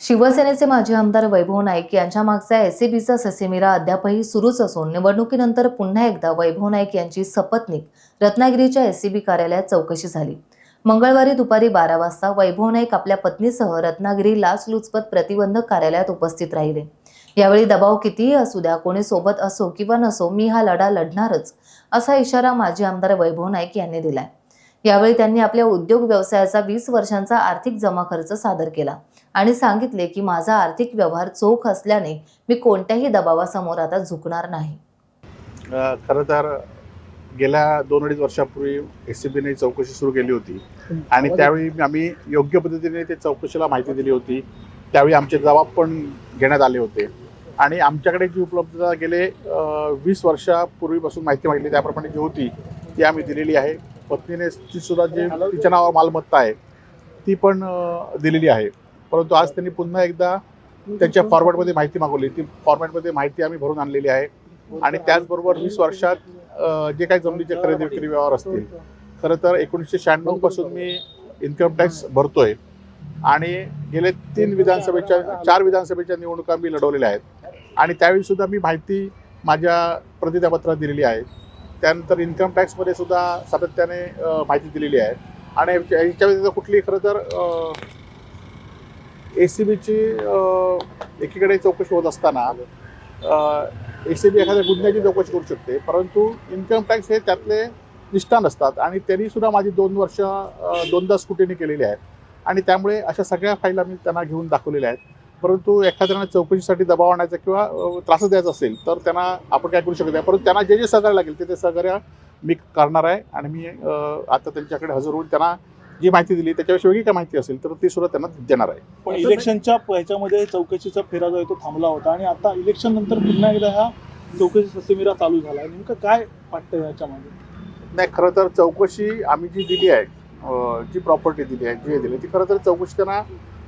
शिवसेनेचे माजी आमदार वैभव नाईक यांच्या मागचा एसीबीचा ससेमिरा अद्यापही सुरूच असून निवडणुकीनंतर पुन्हा एकदा वैभव नाईक यांची सपत्नीक रत्नागिरीच्या एसीबी कार्यालयात चौकशी झाली। मंगळवारी दुपारी 12 वाजता वैभव नाईक आपल्या पत्नीसह रत्नागिरी लाचलुचपत प्रतिबंधक कार्यालयात उपस्थित राहिले। यावेळी दबाव कितीही असू द्या, कोणी सोबत असो किंवा नसो, मी हा लढा लढणारच असा इशारा माजी आमदार वैभव नाईक यांनी दिलाय। यावेळी त्यांनी आपल्या उद्योग व्यवसायाचा 20 वर्षांचा आर्थिक जमा खर्च सादर केला आणि सांगितले की माझा आर्थिक व्यवहार चोख असल्याने मी कोणत्याही दबावासमोर आता झुकणार नाही। खरं तर गेल्या 2-2.5 वर्षापूर्वी एसीबीने चौकशी सुरू केली होती आणि त्यावेळी आम्ही योग्य पद्धतीने ते चौकशीला माहिती दिली होती। त्यावेळी आमचे जबाब पण घेण्यात आले होते आणि आमच्याकडे जी उपलब्धता गेले 20 वर्षापूर्वीपासून माहिती मागितली त्याप्रमाणे जी होती ती आम्ही दिलेली आहे। पत्नीने सुद्धा जी तिच्या नावावर मालमत्ता आहे ती पण दिलेली आहे, परंतु आज त्यांनी पुन्हा एकदा त्यांच्या फॉर्मॅटमध्ये माहिती मागवली। ती फॉर्मॅटमध्ये माहिती आम्ही भरून आणलेली आहे आणि त्याचबरोबर 20 वर्षात जे काही जमिनीचे खरेदी विक्री व्यवहार असतील, खरं तर 1996 पासून मी इन्कम टॅक्स भरतोय आणि गेले 4 विधानसभेच्या निवडणुका मी लढवलेल्या आहेत आणि त्यावेळी सुद्धा मी माहिती माझ्या प्रतिज्ञापत्रात दिलेली आहे। त्यानंतर इन्कम टॅक्समध्ये सुद्धा सातत्याने माहिती दिलेली आहे आणि याच्या व्यतिरिक्त कुठली खरं तर एसीबीची एकीकडे चौकशी होत असताना एसीबी एखाद्या गुन्ह्याची चौकशी करू शकते, परंतु इन्कम टॅक्स हे त्यातले निष्ठान असतात आणि त्यांनी सुद्धा माझी 2 वर्ष 2दा स्क्रुटिनी केलेली आहे आणि त्यामुळे अशा सगळ्या फाईल आम्ही त्यांना घेऊन दाखवलेल्या आहेत। परंतु एखाद्याला चौकशीसाठी दबाव आणायचा किंवा त्रास द्यायचा असेल तर त्यांना आपण काय करू शकत नाही, परंतु त्यांना जे सहकार्य लागेल ते सहकार्य मी करणार आहे आणि मी आता त्यांच्याकडे हजर होऊन त्यांना जी माहिती दिली त्याच्याविषयी वेगळी काय माहिती असेल तर ती सुद्धा त्यांना देणार आहे। पण इलेक्शनच्या ह्याच्यामध्ये चौकशीचा फेरा जो आहे तो थांबला होता आणि आता इलेक्शन नंतर पुन्हा एकदा हा चौकशी ससेमिरा चालू झाला आहे, नेमकं काय वाटतं याच्यामध्ये? नाही, खरं तर चौकशी आम्ही जी दिली आहे, जी प्रॉपर्टी दिली आहे, जी दिली ती खरं तर चौकशी त्यांना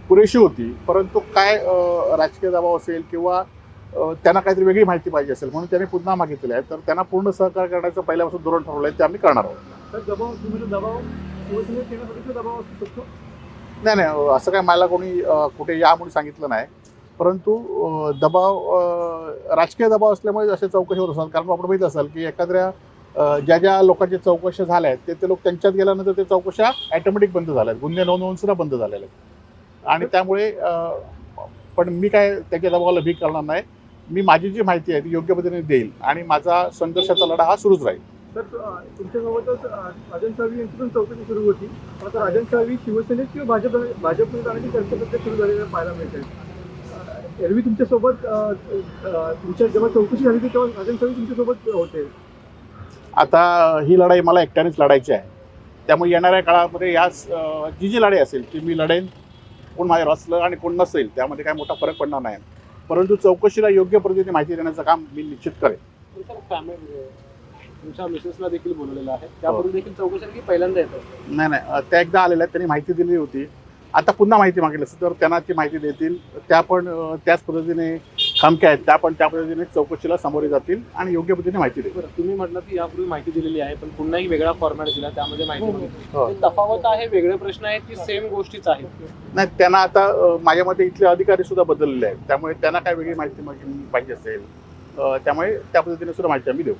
पुरेशी होती, परंतु काय राजकीय दबाव असेल किंवा त्यांना काहीतरी वेगळी माहिती पाहिजे असेल म्हणून त्यांनी पुन्हा मागितलेलं आहे, तर त्यांना पूर्ण सहकार्य करण्याचं पहिल्यापासून धोरण ठरवलं आहे ते आम्ही करणार आहोत। नाही, असं काय मला कोणी कुठे या म्हणून सांगितलं नाही, परंतु राजकीय दबाव असल्यामुळे अशा चौकशी होत असतात। कारण आपण बघितलं असाल की एखाद्या ज्या लोकांच्या चौकशा झाल्या आहेत ते लोक त्यांच्यात गेल्यानंतर ते चौकशा ॲटोमॅटिक बंद झाल्या आहेत, गुन्हे नोंदवून सुद्धा बंद झालेले आहेत आणि त्यामुळे पण मी काय त्याच्या दबावाला भीक करणार नाही। मी माझी जी माहिती आहे ती योग्य पद्धतीने देईल आणि माझा संघर्षाचा लढा हा सुरूच राहील। तर तुमच्यासोबतच राजन साळवी यांची पण चौकशी सुरू होती, आता राजन साळवी शिवसेनेत किंवा भाजपमध्ये जाण्याची चर्चा सध्या सुरू झालेली पाहायला मिळते। एरवी तुमच्यासोबत तुमच्या जेव्हा चौकशी झाली तेव्हा राजन साळवी तुमच्यासोबत होते। आता ही लढाई मला एकट्यानेच लढायची आहे, त्यामुळे येणाऱ्या काळामध्ये जी लढाई असेल ती मी लढेन। कोण माझ्यावर असलं आणि कोण नसेल त्यामध्ये काय मोठा फरक पडणार नाही, परंतु चौकशीला योग्य पद्धतीने माहिती देण्याचं काम मी निश्चित करेन। तुमच्या मिसेसला देखील बोलवलेलं आहे, त्यापूर्वी देखील चौकशी की पहिल्यांदा येतं? नाही, त्या एकदा आलेल्या त्यांनी माहिती दिली होती, आता पुन्हा माहिती मागितली असेल तर त्यांना ती माहिती देतील। त्या पण त्याच पद्धतीने खमक्या आहेत, त्या पण त्या पद्धतीने चौकशीला सामोरे जातील आणि योग्य पद्धतीने माहिती देतील। तुम्ही म्हटलं की यापूर्वी माहिती दिलेली आहे पण पुन्हा एक वेगळा फॉर्मॅट दिला, त्यामध्ये माहिती मागितली, तफावत आहे, वेगळे प्रश्न आहेत की सेम गोष्टीच आहेत? नाही, त्यांना आता माझ्या मते इथले अधिकारी सुद्धा बदललेले आहेत, त्यामुळे त्यांना काय वेगळी माहिती पाहिजे असेल त्यामुळे त्या पद्धतीने सुद्धा माहिती आम्ही देऊ।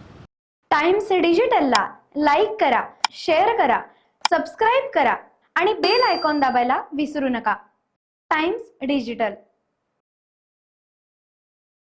टाइम्स डिजिटलला लाईक करा, शेअर करा, सबस्क्राईब करा आणि बेल आयकॉन दाबायला विसरू नका। Times digital.